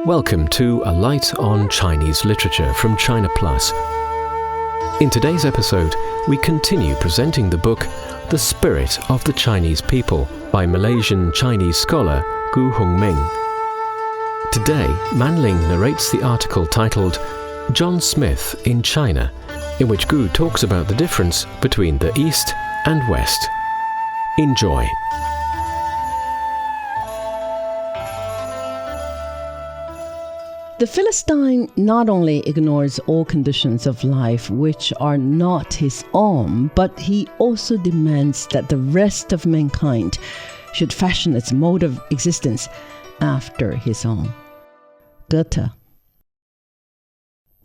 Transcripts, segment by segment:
Welcome to A Light on Chinese Literature from China Plus. In today's episode, we continue presenting the book The Spirit of the Chinese People by Malaysian Chinese scholar Gu Hongming. Today, Manling narrates the article titled John Smith in China, in which Gu talks about the difference between the East and West. Enjoy. The Philistine not only ignores all conditions of life which are not his own, but he also demands that the rest of mankind should fashion its mode of existence after his own. Goethe.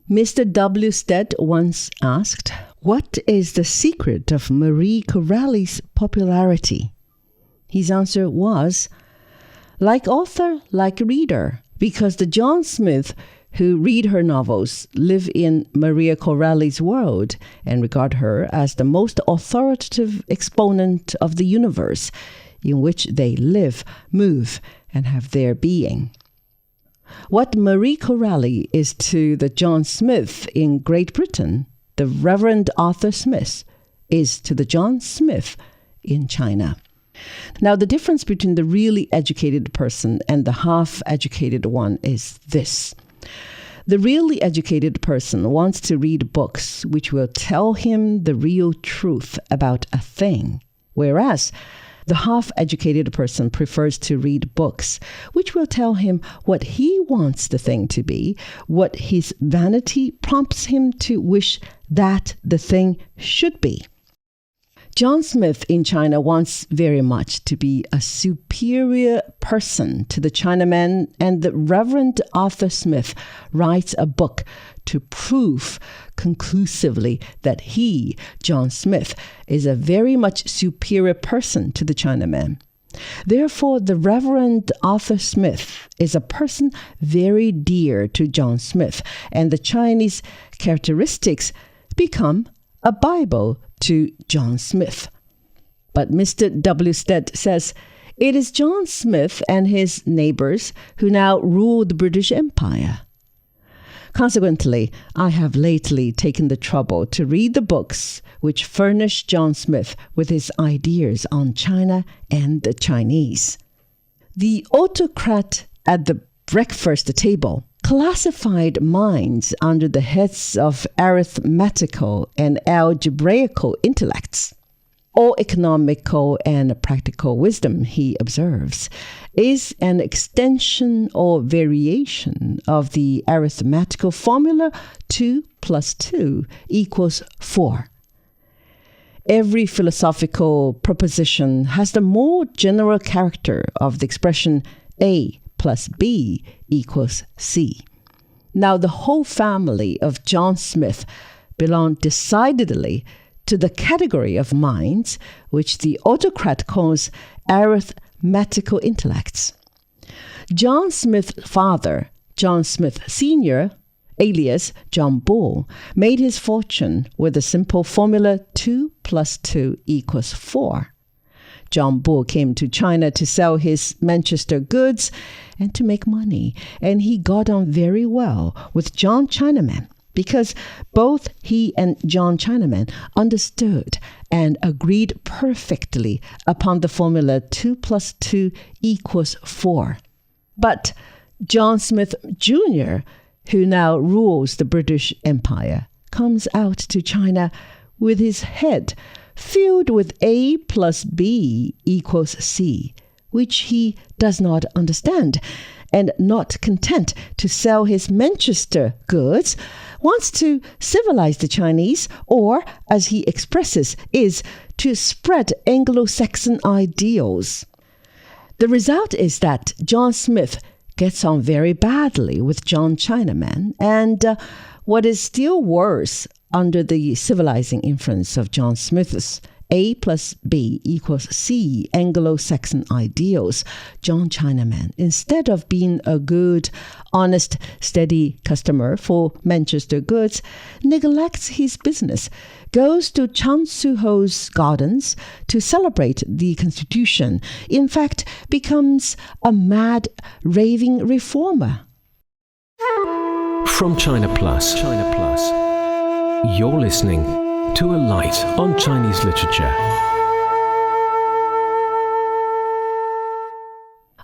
Mr. W. Stead once asked, "What is the secret of Marie Corelli's popularity?" His answer was, "Like author, like reader." Because the John Smith who read her novels live in Maria Corelli's world and regard her as the most authoritative exponent of the universe in which they live, move, and have their being. What Marie Corelli is to the John Smith in Great Britain, the Reverend Arthur Smith is to the John Smith in China. Now, the difference between the really educated person and the half-educated one is this. The really educated person wants to read books which will tell him the real truth about a thing, whereas the half-educated person prefers to read books which will tell him what he wants the thing to be, what his vanity prompts him to wish that the thing should be. John Smith in China wants very much to be a superior person to the Chinaman, and the Reverend Arthur Smith writes a book to prove conclusively that he, John Smith, is a very much superior person to the Chinaman. Therefore, the Reverend Arthur Smith is a person very dear to John Smith, and the Chinese characteristics become a Bible to John Smith. But Mr. W. Stead says, it is John Smith and his neighbors who now rule the British Empire. Consequently, I have lately taken the trouble to read the books which furnish John Smith with his ideas on China and the Chinese. The autocrat at the breakfast table classified minds under the heads of arithmetical and algebraical intellects. All economical and practical wisdom, he observes, is an extension or variation of the arithmetical formula 2 plus 2 equals 4. Every philosophical proposition has the more general character of the expression A plus B equals C. Now, the whole family of John Smith belong decidedly to the category of minds which the autocrat calls arithmetical intellects. John Smith's father, John Smith Sr., alias John Bull, made his fortune with the simple formula 2 plus 2 equals 4. John Bull came to China to sell his Manchester goods and to make money, and he got on very well with John Chinaman because both he and John Chinaman understood and agreed perfectly upon the formula 2 plus 2 equals 4. But John Smith Jr., who now rules the British Empire, comes out to China with his head filled with A plus B equals C, which he does not understand, and not content to sell his Manchester goods, wants to civilize the Chinese, or, as he expresses, is to spread Anglo-Saxon ideals. The result is that John Smith gets on very badly with John Chinaman, and what is still worse, under the civilizing influence of John Smith's A plus B equals C Anglo-Saxon ideals, John Chinaman, instead of being a good, honest, steady customer for Manchester goods, neglects his business, goes to Chan Su-ho's gardens to celebrate the Constitution, in fact, becomes a mad, raving reformer. from China Plus. You're listening to A Light on Chinese Literature.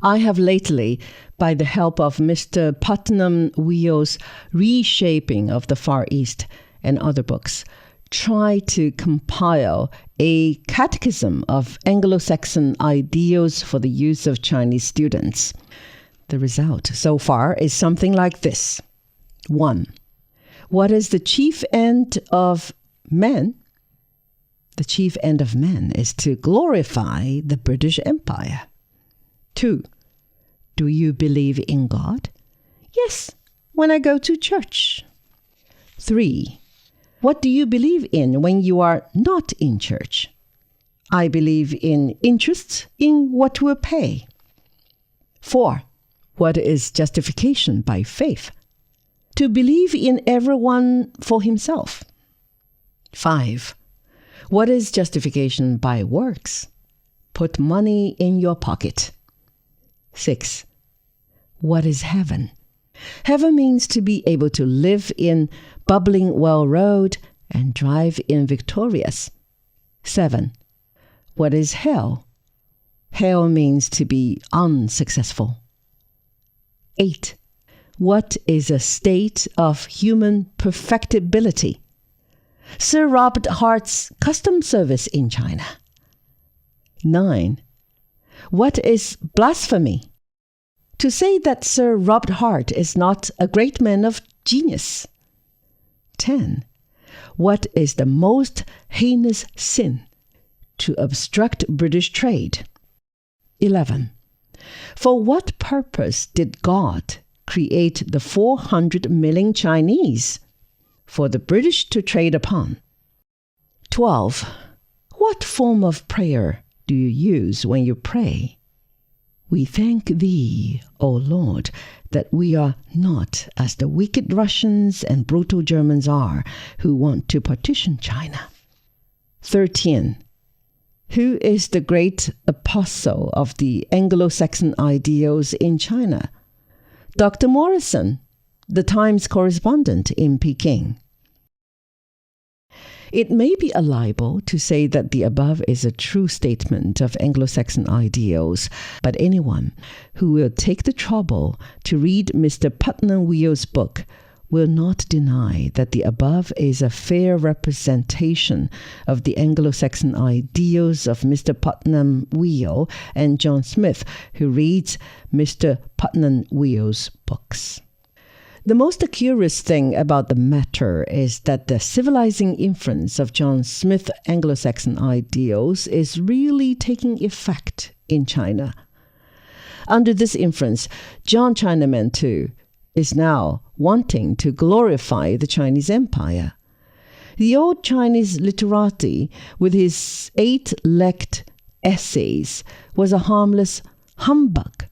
I have lately, by the help of Mr. Putnam Weo's Reshaping of the Far East and other books, tried to compile a catechism of Anglo-Saxon ideals for the use of Chinese students. The result so far is something like this. 1. What is the chief end of man? The chief end of man is to glorify the British Empire. 2. Do you believe in God? Yes, when I go to church. 3. What do you believe in when you are not in church? I believe in interest in what will pay. 4. What is justification by faith? To believe in everyone for himself. 5. What is justification by works? Put money in your pocket. 6. What is heaven? Heaven means to be able to live in bubbling well road and drive in victorious. 7. What is hell? Hell means to be unsuccessful. 8. What is a state of human perfectibility? Sir Robert Hart's custom service in China. 9. What is blasphemy? To say that Sir Robert Hart is not a great man of genius. 10. What is the most heinous sin? To obstruct British trade. 11. For what purpose did God create the 400 million Chinese? For the British to trade upon. 12. What form of prayer do you use when you pray? We thank Thee, O Lord, that we are not as the wicked Russians and brutal Germans are, who want to partition China. 13. Who is the great apostle of the Anglo-Saxon ideals in China? Dr. Morrison, the Times correspondent in Peking. It may be a libel to say that the above is a true statement of Anglo-Saxon ideals, but anyone who will take the trouble to read Mr. Putnam Weo's book will not deny that the above is a fair representation of the Anglo-Saxon ideals of Mr. Putnam Weo and John Smith, who reads Mr. Putnam Weo's books. The most curious thing about the matter is that the civilizing influence of John Smith's Anglo-Saxon ideals is really taking effect in China. Under this influence, John Chinaman, too, is now wanting to glorify the Chinese Empire. The old Chinese literati, with his 8-legged essays, was a harmless humbug.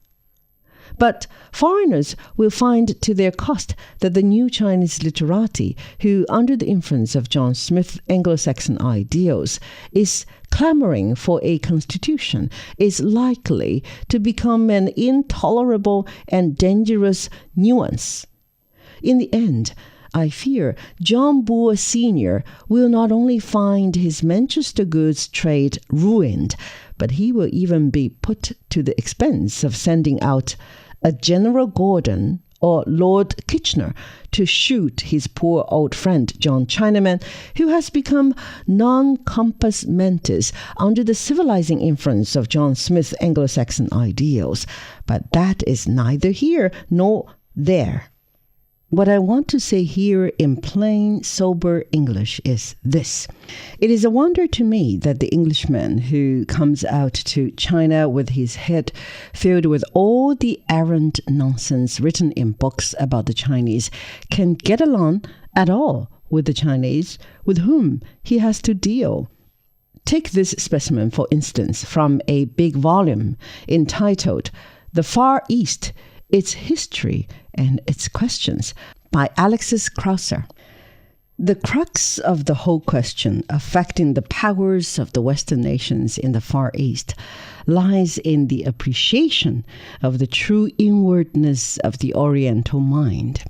But foreigners will find to their cost that the new Chinese literati, who, under the influence of John Smith's Anglo-Saxon ideals, is clamoring for a constitution, is likely to become an intolerable and dangerous nuisance. In the end, I fear John Bull Sr. will not only find his Manchester goods trade ruined, but he will even be put to the expense of sending out a General Gordon or Lord Kitchener to shoot his poor old friend John Chinaman, who has become non-compos mentis under the civilizing influence of John Smith's Anglo-Saxon ideals. But that is neither here nor there. What I want to say here in plain, sober English is this. It is a wonder to me that the Englishman who comes out to China with his head filled with all the errant nonsense written in books about the Chinese can get along at all with the Chinese with whom he has to deal. Take this specimen, for instance, from a big volume entitled The Far East, Its History and Its Questions by Alexis Krauser. The crux of the whole question affecting the powers of the Western nations in the Far East lies in the appreciation of the true inwardness of the Oriental mind.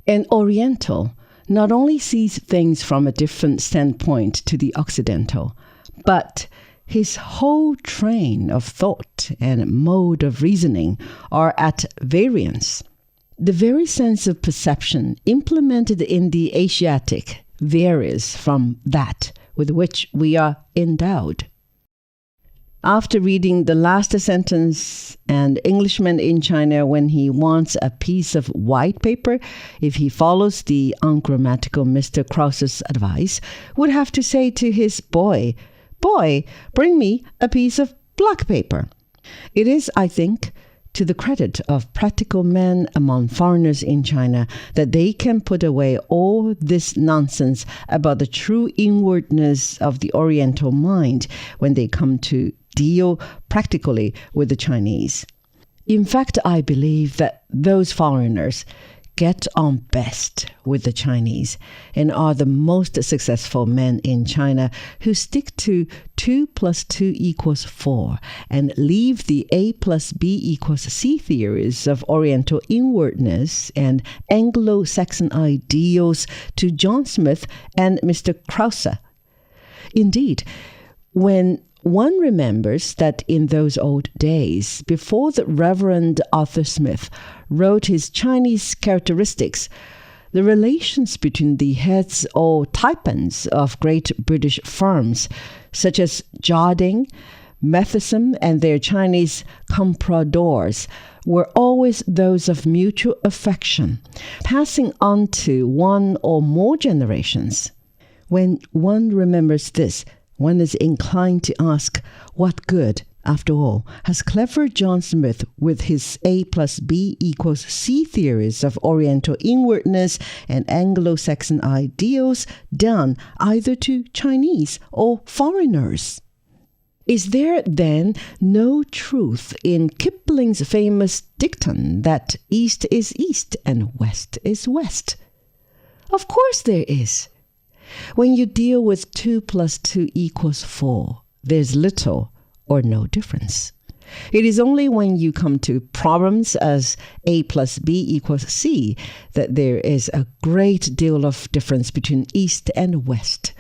An Oriental not only sees things from a different standpoint to the Occidental, but his whole train of thought and mode of reasoning are at variance. The very sense of perception implemented in the Asiatic varies from that with which we are endowed. After reading the last sentence, an Englishman in China, when he wants a piece of white paper, if he follows the ungrammatical Mr. Krause's advice, would have to say to his boy, "Boy, bring me a piece of black paper." It is, I think, to the credit of practical men among foreigners in China that they can put away all this nonsense about the true inwardness of the Oriental mind when they come to deal practically with the Chinese. In fact, I believe that those foreigners get on best with the Chinese and are the most successful men in China who stick to 2 + 2 = 4 and leave the A + B = C theories of Oriental inwardness and Anglo-Saxon ideals to John Smith and Mr. Krause. Indeed, when one remembers that in those old days, before the Reverend Arthur Smith wrote his Chinese characteristics, the relations between the heads or taipans of great British firms, such as Jardine, Matheson, and their Chinese compradors, were always those of mutual affection, passing on to one or more generations. When one remembers this, one is inclined to ask, what good, after all, has clever John Smith with his A + B = C theories of Oriental inwardness and Anglo-Saxon ideals done either to Chinese or foreigners? Is there then no truth in Kipling's famous dictum that East is East and West is West? Of course there is. When you deal with 2 + 2 = 4, there's little or no difference. It is only when you come to problems as A + B = C that there is a great deal of difference between East and West.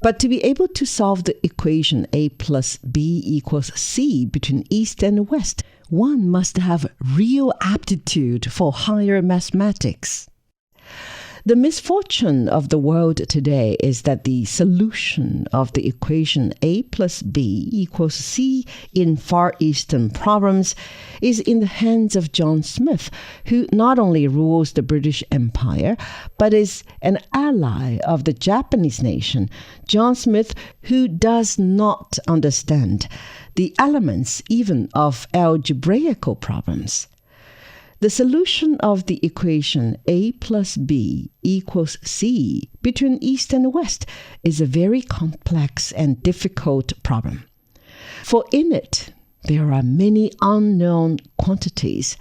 But to be able to solve the equation A + B = C between East and West, one must have real aptitude for higher mathematics. The misfortune of the world today is that the solution of the equation A + B = C in Far Eastern problems is in the hands of John Smith, who not only rules the British Empire, but is an ally of the Japanese nation. John Smith, who does not understand the elements even of algebraical problems. The solution of the equation A + B = C between East and West is a very complex and difficult problem. For in it, there are many unknown quantities,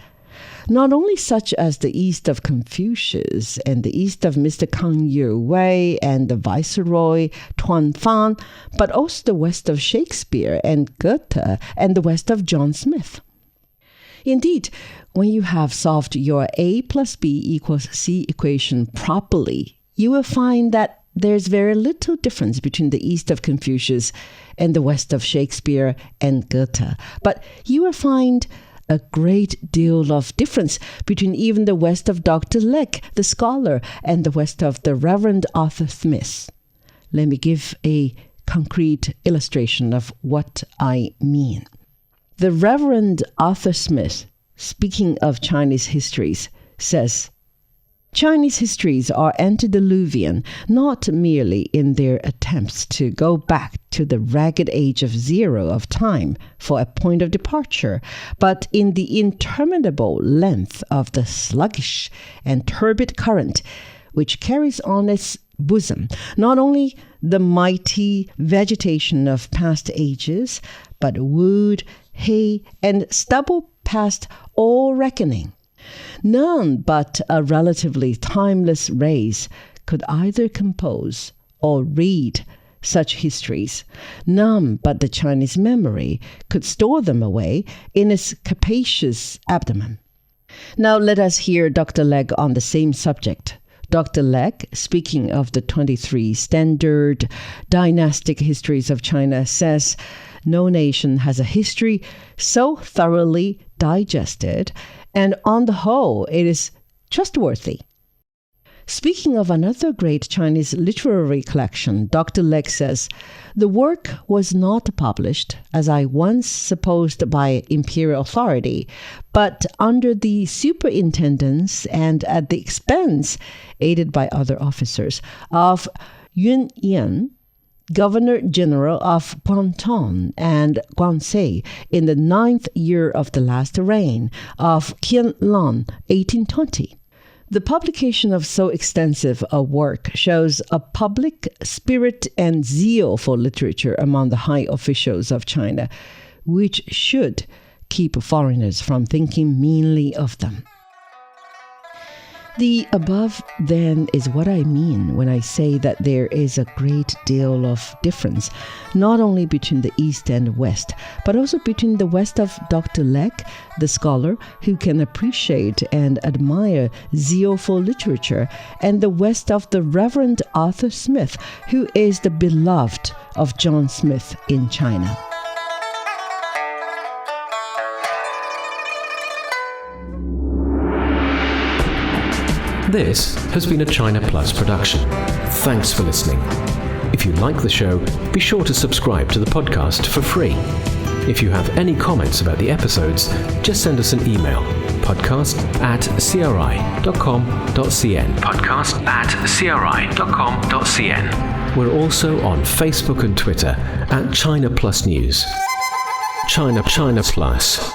not only such as the East of Confucius and the East of Mr. Kang Ye-wei and the Viceroy Tuan Fan, but also the West of Shakespeare and Goethe and the West of John Smith. Indeed, when you have solved your A + B = C equation properly, you will find that there's very little difference between the East of Confucius and the West of Shakespeare and Goethe. But you will find a great deal of difference between even the West of Dr. Leck, the scholar, and the West of the Reverend Arthur Smith. Let me give a concrete illustration of what I mean. The Reverend Arthur Smith, speaking of Chinese histories, says, Chinese histories are antediluvian, not merely in their attempts to go back to the ragged age of zero of time for a point of departure, but in the interminable length of the sluggish and turbid current which carries on its bosom not only the mighty vegetation of past ages, but wood, hay, and stubble past all reckoning. None but a relatively timeless race could either compose or read such histories. None but the Chinese memory could store them away in its capacious abdomen. Now let us hear Dr. Legge on the same subject. Dr. Legge, speaking of the 23 standard dynastic histories of China, says no nation has a history so thoroughly digested, and on the whole, it is trustworthy. Speaking of another great Chinese literary collection, Dr. Legge says, the work was not published, as I once supposed, by imperial authority, but under the superintendence and at the expense, aided by other officers, of Yun Yan, Governor-General of Guangdong and Guangxi in the 9th year of the last reign of Qianlong, 1820. The publication of so extensive a work shows a public spirit and zeal for literature among the high officials of China, which should keep foreigners from thinking meanly of them. The above, then, is what I mean when I say that there is a great deal of difference, not only between the East and West, but also between the West of Dr. Legge, the scholar who can appreciate and admire zeal for literature, and the West of the Reverend Arthur Smith, who is the beloved of John Smith in China. This has been a China Plus production. Thanks for listening. If you like the show, be sure to subscribe to the podcast for free. If you have any comments about the episodes, just send us an email, podcast@cri.com.cn. podcast@cri.com.cn. We're also on Facebook and Twitter @China Plus News. China Plus.